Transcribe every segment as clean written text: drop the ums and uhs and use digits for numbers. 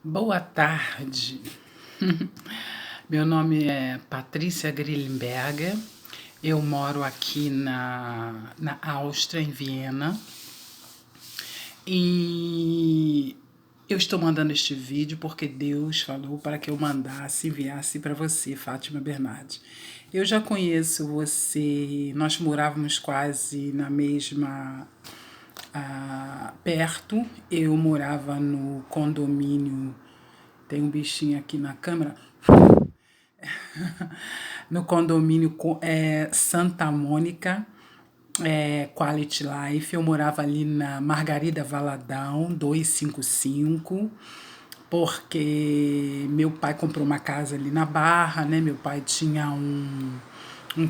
Boa tarde. Meu nome é Patrícia Grillenberger. Eu moro aqui na Áustria, em Viena. E eu estou mandando este vídeo porque Deus falou para que eu enviasse para você, Fátima Bernardes. Eu já conheço você, nós morávamos quase na mesma perto. Eu morava no condomínio, tem um bichinho aqui na câmera, no condomínio Santa Mônica, Quality Life. Eu morava ali na Margarida Valadão 255, porque meu pai comprou uma casa ali na Barra, né? Meu pai tinha um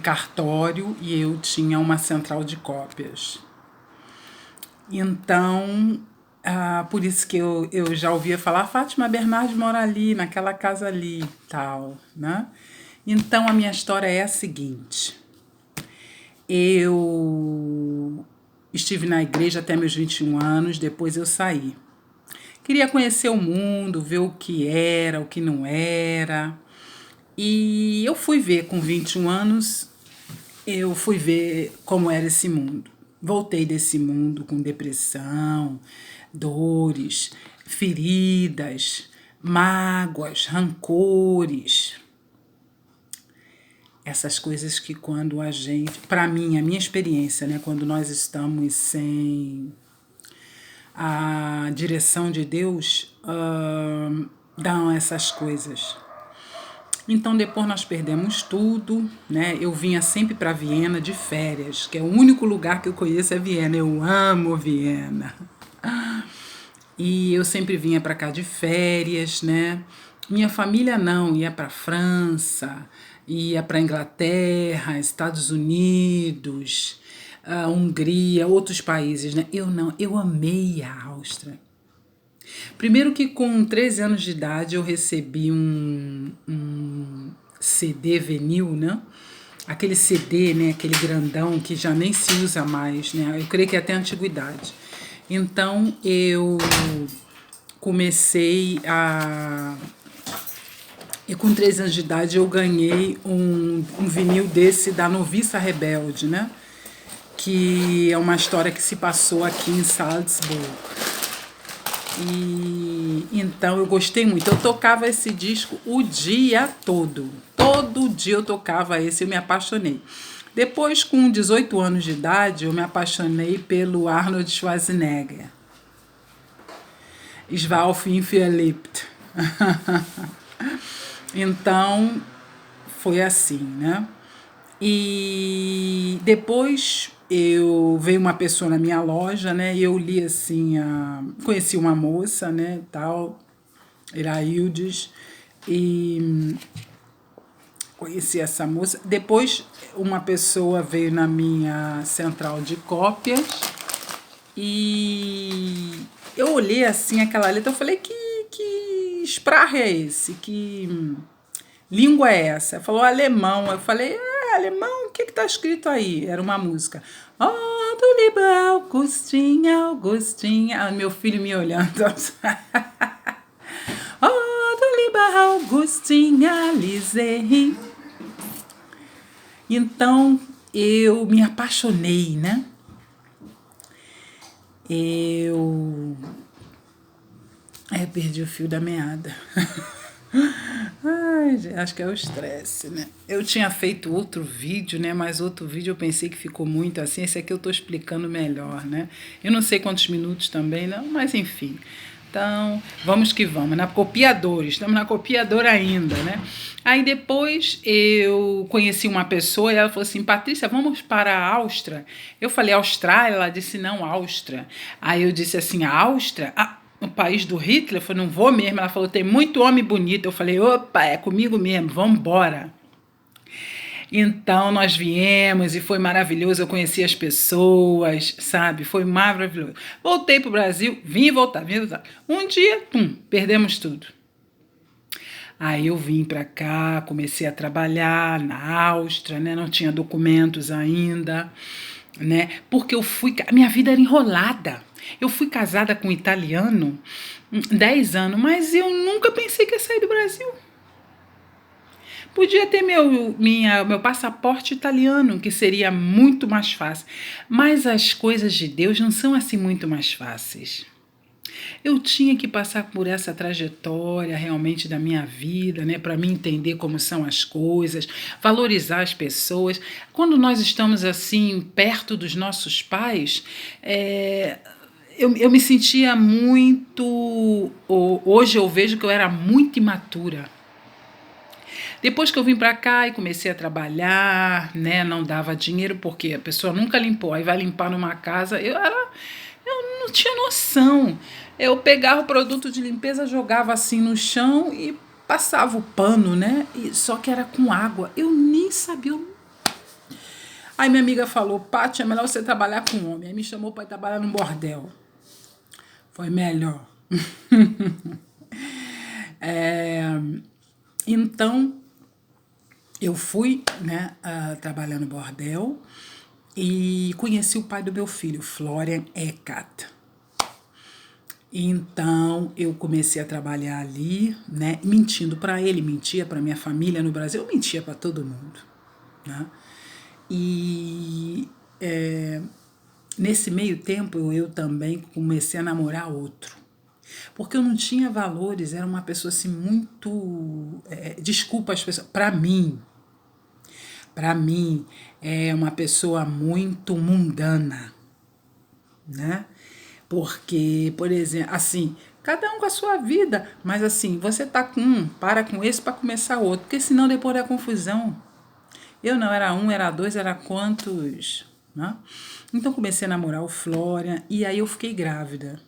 cartório e eu tinha uma central de cópias. Então, por isso que eu já ouvia falar, Fátima Bernardes mora ali, naquela casa ali, tal, né? Então, a minha história é a seguinte. Eu estive na igreja até meus 21 anos, depois eu saí. Queria conhecer o mundo, ver o que era, o que não era. E eu fui ver com 21 anos, eu fui ver como era esse mundo. Voltei desse mundo com depressão, dores, feridas, mágoas, rancores. Essas coisas que quando a gente, para mim, a minha experiência, né, quando nós estamos sem a direção de Deus, dão essas coisas. Então depois nós perdemos tudo, né? Eu vinha sempre para Viena de férias, que é o único lugar que eu conheço é Viena. Eu amo Viena. E eu sempre vinha para cá de férias, né? Minha família não, ia para França, ia para Inglaterra, Estados Unidos, Hungria, outros países, né? Eu não, eu amei a Áustria. Primeiro que com 13 anos de idade eu recebi um CD vinil, né? Aquele CD, né? Aquele grandão que já nem se usa mais, né? Eu creio que é até a antiguidade. Então eu comecei a... E com 13 anos de idade eu ganhei um vinil desse da Noviça Rebelde, né? Que é uma história que se passou aqui em Salzburg. E então eu gostei muito. Eu tocava esse disco o dia todo. Todo dia eu tocava esse, eu me apaixonei. Depois, com 18 anos de idade, eu me apaixonei pelo Arnold Schwarzenegger. Schwalf Verliebt. Então, foi assim, né? E depois veio uma pessoa na minha loja, né? E eu li assim, conheci uma moça, né? Tal, era Hildes, e conheci essa moça. Depois uma pessoa veio na minha central de cópias e eu olhei assim aquela letra, eu falei que sprach é esse? Que língua é essa? Ela falou alemão. Eu falei, alemão? O que tá escrito aí? Era uma música. Oh, du lieber Augustin, Augustin. Meu filho me olhando. Oh, du lieber Augustin, Alice. Então, eu me apaixonei, né? Eu perdi o fio da meada. Ai, acho que é o estresse, né? Eu tinha feito outro vídeo, né? Mas outro vídeo eu pensei que ficou muito assim. Esse aqui eu tô explicando melhor, né? Eu não sei quantos minutos também, não, mas enfim. Então, vamos que vamos. Na copiadora, estamos na copiadora ainda, né? Aí depois eu conheci uma pessoa e ela falou assim, Patrícia, vamos para a Áustria? Eu falei, Austrália? Ela disse, não, Áustria. Aí eu disse assim, Áustria? No país do Hitler? Eu falei, não vou mesmo. Ela falou, tem muito homem bonito. Eu falei, opa, é comigo mesmo, vamos embora. Então nós viemos e foi maravilhoso, eu conheci as pessoas, sabe? Foi maravilhoso. Voltei pro Brasil, vim e voltar. Um dia, perdemos tudo. Aí eu vim para cá, comecei a trabalhar na Áustria, né? Não tinha documentos ainda, né? Porque a minha vida era enrolada. Eu fui casada com um italiano 10 anos, mas eu nunca pensei que ia sair do Brasil. Podia ter meu passaporte italiano, que seria muito mais fácil. Mas as coisas de Deus não são assim muito mais fáceis. Eu tinha que passar por essa trajetória realmente da minha vida, né, para mim entender como são as coisas, valorizar as pessoas. Quando nós estamos assim perto dos nossos pais, eu me sentia muito. Hoje eu vejo que eu era muito imatura. Depois que eu vim para cá e comecei a trabalhar, né, não dava dinheiro porque a pessoa nunca limpou, aí vai limpar numa casa, eu não tinha noção. Eu pegava o produto de limpeza, jogava assim no chão e passava o pano, né? Só que era com água. Eu nem sabia. Aí minha amiga falou, Paty, é melhor você trabalhar com homem. Aí me chamou para trabalhar num bordel. Foi melhor. Então, eu fui, né, trabalhar no bordel e conheci o pai do meu filho, Florian Eckert. Então eu comecei a trabalhar ali, né, mentindo para ele, mentia para minha família no Brasil, eu mentia para todo mundo, né? E nesse meio tempo eu também comecei a namorar outro, porque eu não tinha valores, era uma pessoa assim muito, desculpa as pessoas, para mim é uma pessoa muito mundana, né? Porque, por exemplo, assim, cada um com a sua vida, mas assim, você tá com um, para com esse para começar outro, porque senão depois da confusão, eu não era um, era dois, era quantos, né? Então comecei a namorar o Florian e aí eu fiquei grávida.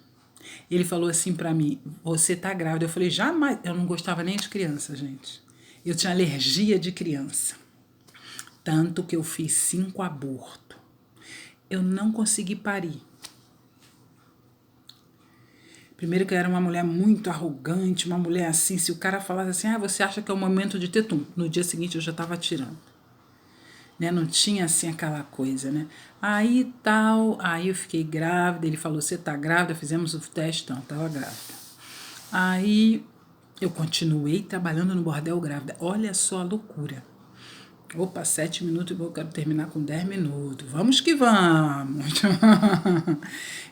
Ele falou assim pra mim, você tá grávida. Eu falei, jamais, eu não gostava nem de criança, gente. Eu tinha alergia de criança. Tanto que eu fiz 5 abortos. Eu não consegui parir. Primeiro que eu era uma mulher muito arrogante, uma mulher assim, se o cara falasse assim, você acha que é o momento de ter tum, no dia seguinte eu já estava tirando. Né? Não tinha assim aquela coisa, né? Aí tal, aí eu fiquei grávida, ele falou, você tá grávida? Fizemos o teste, não, tava grávida. Aí eu continuei trabalhando no bordel grávida. Olha só a loucura. Opa, 7 minutos, eu quero terminar com 10 minutos. Vamos que vamos.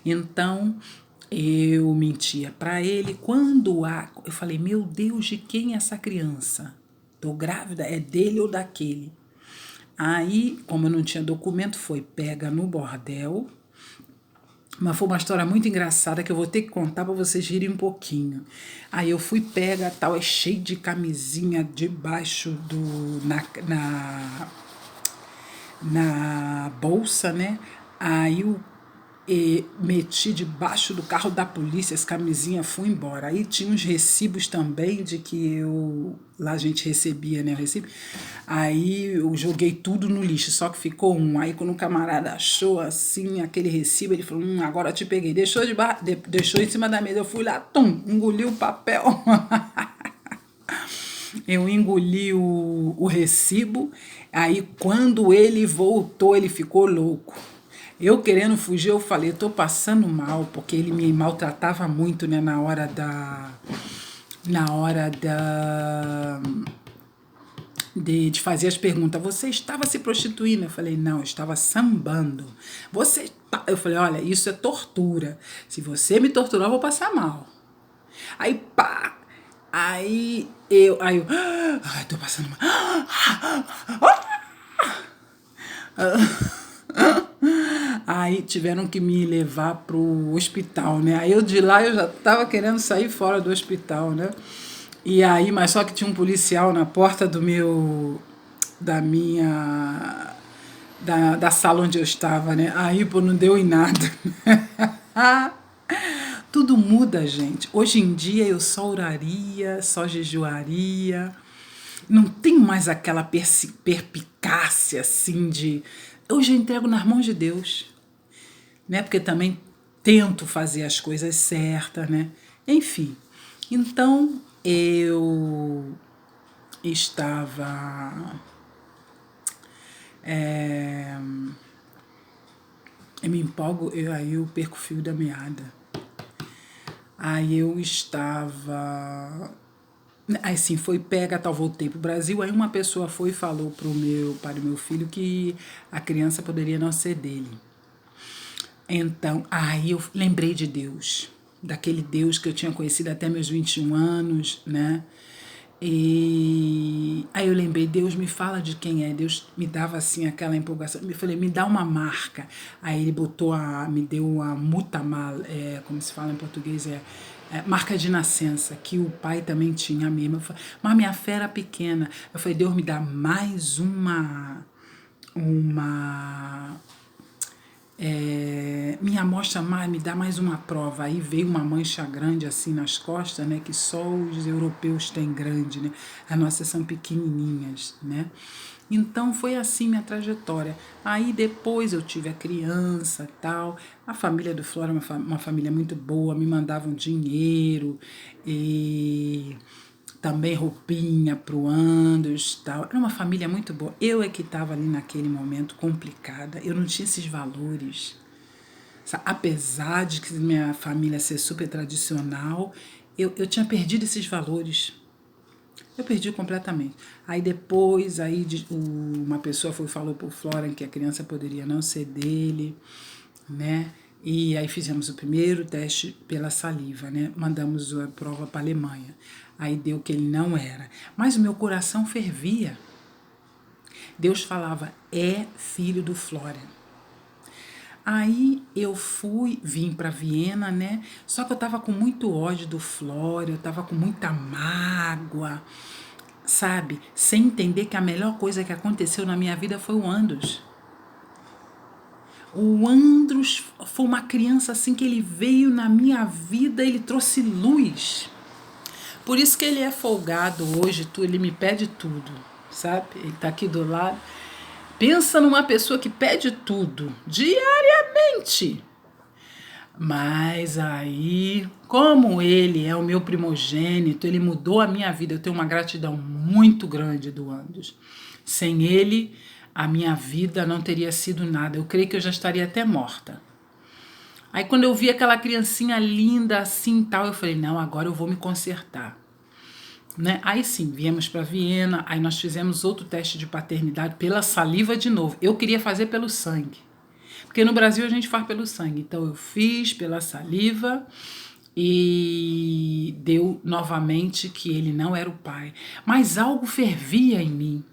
Então, eu mentia para ele. Eu falei, meu Deus, de quem é essa criança? Tô grávida, é dele ou daquele? Aí, como eu não tinha documento, foi pega no bordel. Mas foi uma história muito engraçada que eu vou ter que contar para vocês rirem um pouquinho. Aí eu fui pega, tal, é cheio de camisinha debaixo na bolsa, né? Aí eu meti debaixo do carro da polícia, as camisinhas, fui embora. Aí tinha uns recibos também de que lá a gente recebia, né, o recibo. Aí eu joguei tudo no lixo, só que ficou um. Aí quando o camarada achou assim aquele recibo, ele falou, agora eu te peguei. Deixou em cima da mesa, eu fui lá, engoli o papel. Eu engoli o recibo, aí quando ele voltou, ele ficou louco. Eu querendo fugir, eu falei, tô passando mal, porque ele me maltratava muito, né, de fazer as perguntas. Você estava se prostituindo? Eu falei, não, eu estava sambando. Eu falei, olha, isso é tortura. Se você me torturar, eu vou passar mal. Aí, pá! Aí eu, ai, tô passando mal. Aí tiveram que me levar pro hospital, né? Aí eu de lá eu já tava querendo sair fora do hospital, né? E aí, mas só que tinha um policial na porta da minha, da sala onde eu estava, né? Aí, pô, não deu em nada. Tudo muda, gente. Hoje em dia eu só oraria, só jejuaria. Não tem mais aquela perpicácia assim de. Hoje eu entrego nas mãos de Deus, né? Porque também tento fazer as coisas certas, né? Enfim. Então eu estava. Eu me empolgo, aí eu perco o fio da meada. Aí eu estava... Aí sim, foi pega, tal, voltei pro Brasil. Aí uma pessoa foi e falou para o meu filho que a criança poderia não ser dele. Então, aí eu lembrei de Deus, daquele Deus que eu tinha conhecido até meus 21 anos, né? E aí eu lembrei, Deus me fala de quem é. Deus me dava assim aquela empolgação. Eu falei, me dá uma marca. Aí ele me deu a mutamal, como se fala em português, marca de nascença, que o pai também tinha mesmo. Eu falei, mas minha fé era pequena. Eu falei, Deus me dá mais uma me amostra mais, me dá mais uma prova. Aí veio uma mancha grande assim nas costas, né? Que só os europeus têm grande, né? As nossas são pequenininhas, né? Então foi assim minha trajetória. Aí depois eu tive a criança e tal. A família do Flora é uma família muito boa, me mandavam dinheiro e também roupinha pro Andos, tal. Era uma família muito boa. Eu é que estava ali naquele momento complicada. Eu não tinha esses valores. Apesar de que minha família ser super tradicional, eu tinha perdido esses valores. Eu perdi completamente. Aí depois, uma pessoa falou pro Florian que a criança poderia não ser dele, né? E aí fizemos o primeiro teste pela saliva, né? Mandamos a prova para a Alemanha. Aí deu que ele não era. Mas o meu coração fervia. Deus falava, é filho do Florian. Aí eu vim para Viena, né? Só que eu tava com muito ódio do Florian, eu tava com muita mágoa, sabe? Sem entender que a melhor coisa que aconteceu na minha vida foi o Andros. O Andros foi uma criança assim que ele veio na minha vida, ele trouxe luz. Por isso que ele é folgado hoje, ele me pede tudo, sabe? Ele tá aqui do lado. Pensa numa pessoa que pede tudo, diariamente. Mas aí, como ele é o meu primogênito, ele mudou a minha vida. Eu tenho uma gratidão muito grande do Andros. Sem ele, a minha vida não teria sido nada. Eu creio que eu já estaria até morta. Aí quando eu vi aquela criancinha linda assim tal, eu falei, não, agora eu vou me consertar. Né? Aí sim, viemos para Viena, aí nós fizemos outro teste de paternidade pela saliva de novo. Eu queria fazer pelo sangue. Porque no Brasil a gente faz pelo sangue. Então eu fiz pela saliva e deu novamente que ele não era o pai. Mas algo fervia em mim.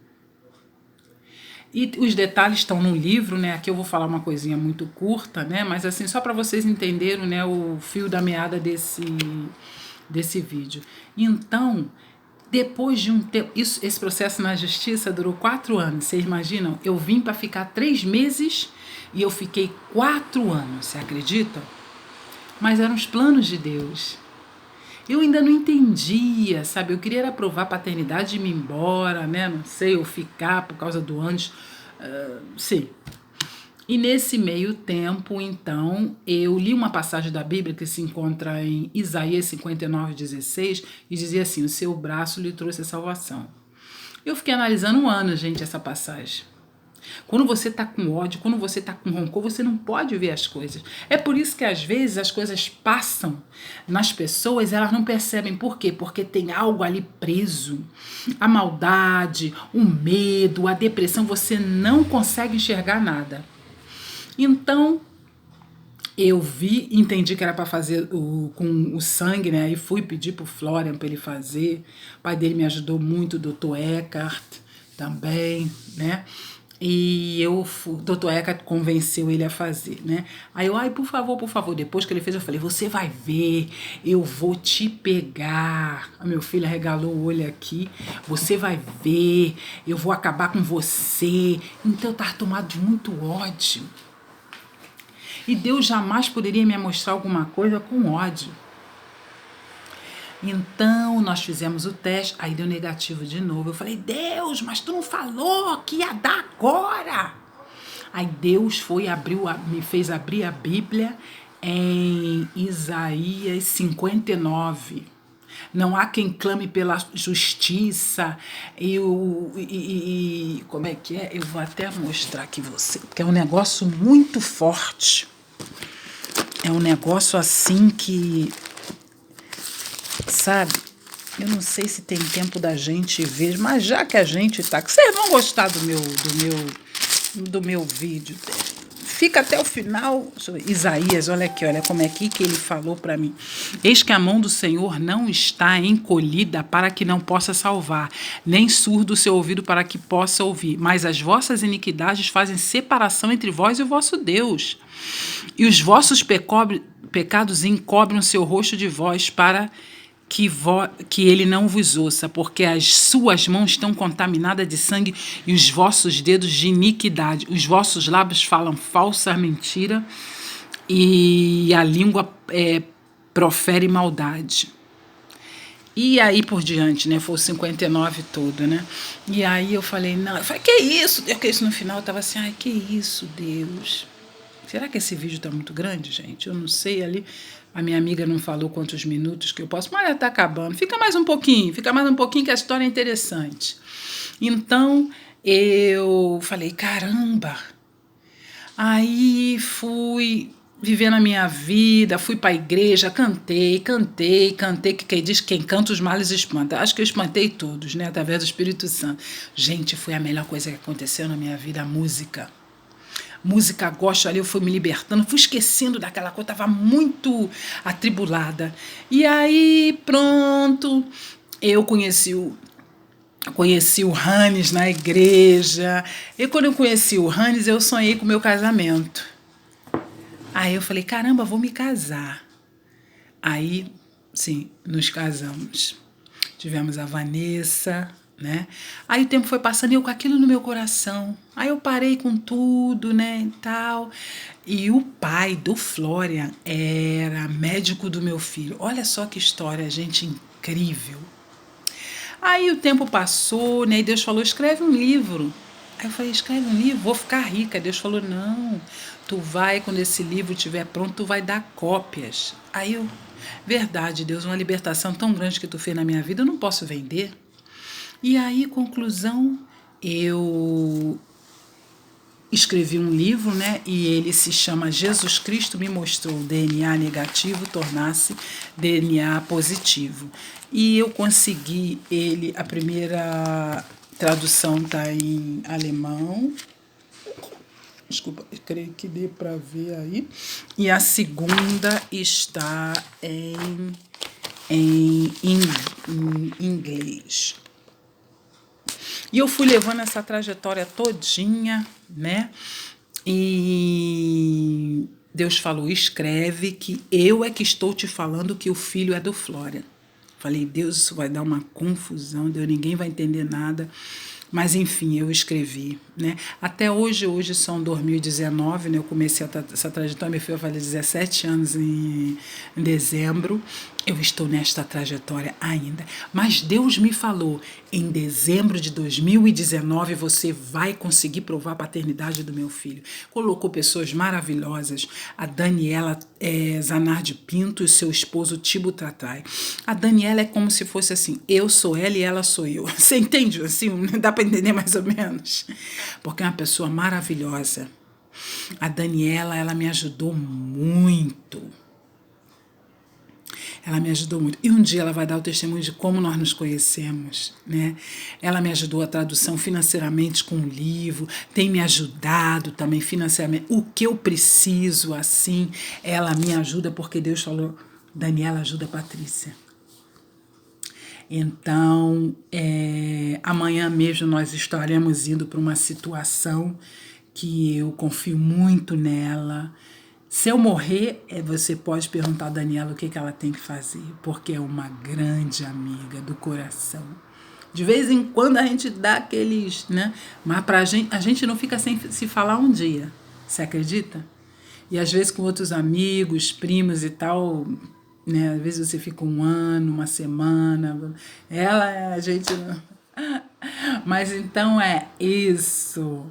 E os detalhes estão no livro, né? Aqui eu vou falar uma coisinha muito curta, né? Mas assim, só para vocês entenderem, né, o fio da meada desse vídeo. Então, depois de um tempo, esse processo na justiça durou 4 anos. Vocês imaginam? Eu vim para ficar 3 meses e eu fiquei 4 anos, você acredita? Mas eram os planos de Deus. Eu ainda não entendia, sabe? Eu queria era provar a paternidade e ir embora, né? Não sei, ou ficar por causa do antes. Sim. E nesse meio tempo, então, eu li uma passagem da Bíblia que se encontra em Isaías 59:16 e dizia assim, o seu braço lhe trouxe a salvação. Eu fiquei analisando um ano, gente, essa passagem. Quando você está com ódio, quando você está com rancor, você não pode ver as coisas. É por isso que às vezes as coisas passam nas pessoas, elas não percebem. Por quê? Porque tem algo ali preso. A maldade, o medo, a depressão, você não consegue enxergar nada. Então, eu entendi que era para fazer com o sangue, né? Aí fui pedir pro Florian para ele fazer. O pai dele me ajudou muito, o Dr. Eckhart também, né? E o Dr. Eckhart convenceu ele a fazer, né? Aí eu, por favor. Depois que ele fez, eu falei, você vai ver, eu vou te pegar. A meu filho arregalou o olho aqui. Você vai ver, eu vou acabar com você. Então eu tava tomado de muito ódio. E Deus jamais poderia me mostrar alguma coisa com ódio. Então, nós fizemos o teste, aí deu negativo de novo. Eu falei, Deus, mas tu não falou que ia dar agora. Aí Deus me fez abrir a Bíblia em Isaías 59. Não há quem clame pela justiça. Como é que é? Eu vou até mostrar aqui você, porque é um negócio muito forte. É um negócio assim que Sabe? Eu não sei se tem tempo da gente ver, mas já que a gente tá, que vocês vão gostar do meu vídeo. Fica até o final. Isaías, olha aqui, olha como é aqui que ele falou para mim. Eis que a mão do Senhor não está encolhida para que não possa salvar, nem surdo o seu ouvido para que possa ouvir, mas as vossas iniquidades fazem separação entre vós e o vosso Deus. E os vossos pecados encobrem o seu rosto de vós para que ele não vos ouça, porque as suas mãos estão contaminadas de sangue e os vossos dedos de iniquidade. Os vossos lábios falam falsa mentira e a língua profere maldade. E aí por diante, né? Foi o 59 todo, né? E aí eu falei, não, eu falei, que isso? Porque isso no final eu tava assim, ai, que isso, Deus? Será que esse vídeo tá muito grande, gente? Eu não sei ali. A minha amiga não falou quantos minutos que eu posso, mas já tá acabando. Fica mais um pouquinho que a história é interessante. Então, eu falei, caramba. Aí fui vivendo a minha vida, fui para a igreja, cantei, que quem diz que quem canta os males espanta. Acho que eu espantei todos, né, através do Espírito Santo. Gente, foi a melhor coisa que aconteceu na minha vida, a música. Música gospel ali, eu fui me libertando, fui esquecendo daquela coisa, estava muito atribulada. E aí, pronto, eu conheci o Hannes na igreja. E quando eu conheci o Hannes, eu sonhei com o meu casamento. Aí eu falei, caramba, vou me casar. Aí, sim, nos casamos. Tivemos a Vanessa, né? Aí o tempo foi passando e eu com aquilo no meu coração. Aí eu parei com tudo, né, e tal. E o pai do Florian era médico do meu filho. Olha só que história, gente, incrível. Aí o tempo passou, né, e Deus falou, escreve um livro. Aí eu falei, escreve um livro, vou ficar rica. Deus falou, não, tu vai, quando esse livro estiver pronto, tu vai dar cópias. Aí eu, verdade, Deus, uma libertação tão grande que tu fez na minha vida, eu não posso vender. E aí, conclusão, eu escrevi um livro, né? E ele se chama Jesus Cristo me mostrou DNA negativo tornar-se DNA positivo. E eu consegui ele, a primeira tradução está em alemão. Desculpa, creio que dê para ver aí. E a segunda está em inglês. E eu fui levando essa trajetória todinha, né? E Deus falou, escreve que eu é que estou te falando que o filho é do Florian. Falei, Deus, isso vai dar uma confusão, Deus, ninguém vai entender nada. Mas, enfim, eu escrevi, né? Até hoje são 2019, né? Eu comecei essa trajetória, meu filho vai fazer 17 anos em dezembro. Eu estou nesta trajetória ainda. Mas Deus me falou, em dezembro de 2019 você vai conseguir provar a paternidade do meu filho. Colocou pessoas maravilhosas, a Daniela Zanardi Pinto e seu esposo Tibo Tratai. A Daniela é como se fosse assim, eu sou ela e ela sou eu. Você entende? Assim, dá para entender mais ou menos? Porque é uma pessoa maravilhosa. A Daniela, ela me ajudou muito. Ela me ajudou muito. E um dia ela vai dar o testemunho de como nós nos conhecemos, né? Ela me ajudou a tradução financeiramente com o livro, tem me ajudado também financeiramente. O que eu preciso, assim, ela me ajuda, porque Deus falou, Daniela ajuda a Patrícia. Então, amanhã mesmo nós estaremos indo para uma situação que eu confio muito nela. Se eu morrer, você pode perguntar a Daniela o que ela tem que fazer, porque é uma grande amiga do coração. De vez em quando a gente dá aqueles, né? Mas a gente não fica sem se falar um dia, você acredita? E às vezes com outros amigos, primos e tal, né? Às vezes você fica um ano, uma semana. A gente não. Mas então é isso.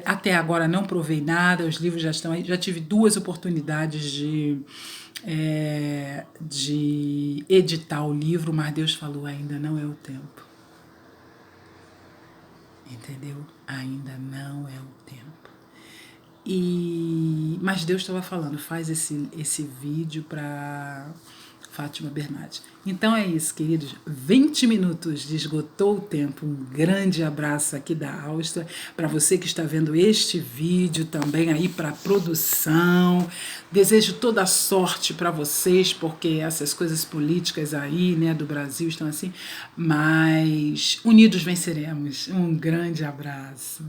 Até agora não provei nada, os livros já estão aí. Já tive 2 oportunidades de editar o livro, mas Deus falou, ainda não é o tempo. Entendeu? Ainda não é o tempo. Mas Deus estava falando, faz esse vídeo para Fátima Bernardi. Então é isso, queridos. 20 minutos, esgotou o tempo. Um grande abraço aqui da Áustria. Para você que está vendo este vídeo, também aí para a produção. Desejo toda a sorte para vocês, porque essas coisas políticas aí, né, do Brasil estão assim. Mas unidos venceremos. Um grande abraço.